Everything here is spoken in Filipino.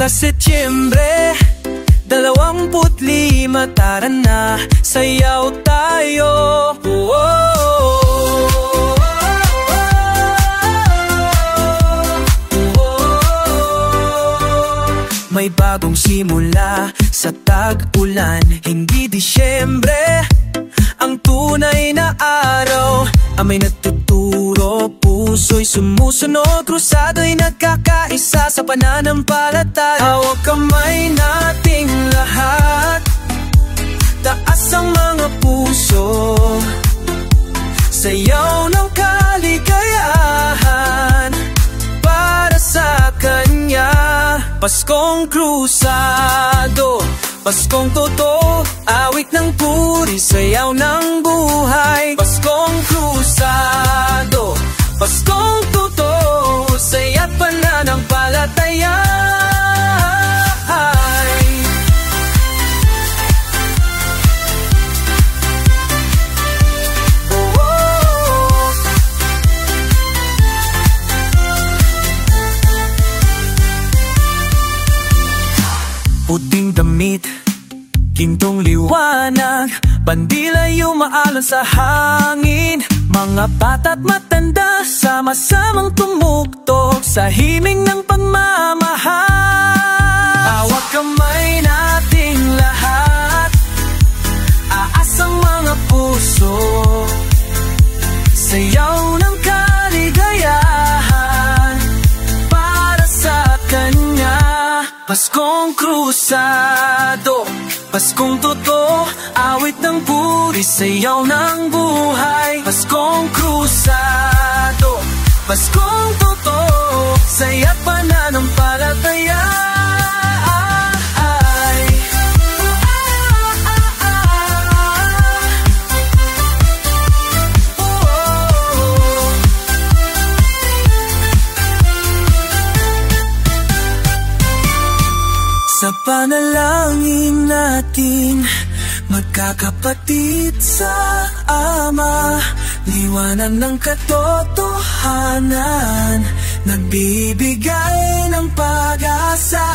Sa Setyembre 25, tara na, sayaw tayo. May bagong simula sa tag-ulan. Hindi Disyembre ang tunay na araw. Amay nagtuturo, puso'y sumusunod, krusado'y nagkakaisa sa pananampalataya. Hawak kamay nating lahat, taas ang mga puso, sayaw ng kaligayahan para sa Kanya. Paskong krusado, Paskong totoo, awit ng puri, sayaw ng buhay. Paskong krusado, Paskong totoo, saya't pananampalataya. Puting damit, gintong liwanag, bandila umaalon sa hangin. Mga bata't matanda, sama-samang tumugtog sa himig ng pagmamahal. Hawak kamay nating lahat, aasang mga puso, sayaw ng kaligayahan para sa Kanya. Paskong krusado, Paskong totoo, awit ng puri, sayaw ng buhay. Paskong krusado, Paskong totoo, saya't pananampalataya. Sa panalangin natin, magkakapatid sa Ama, liwanag ng katotohanan, nagbibigay ng pag-asa.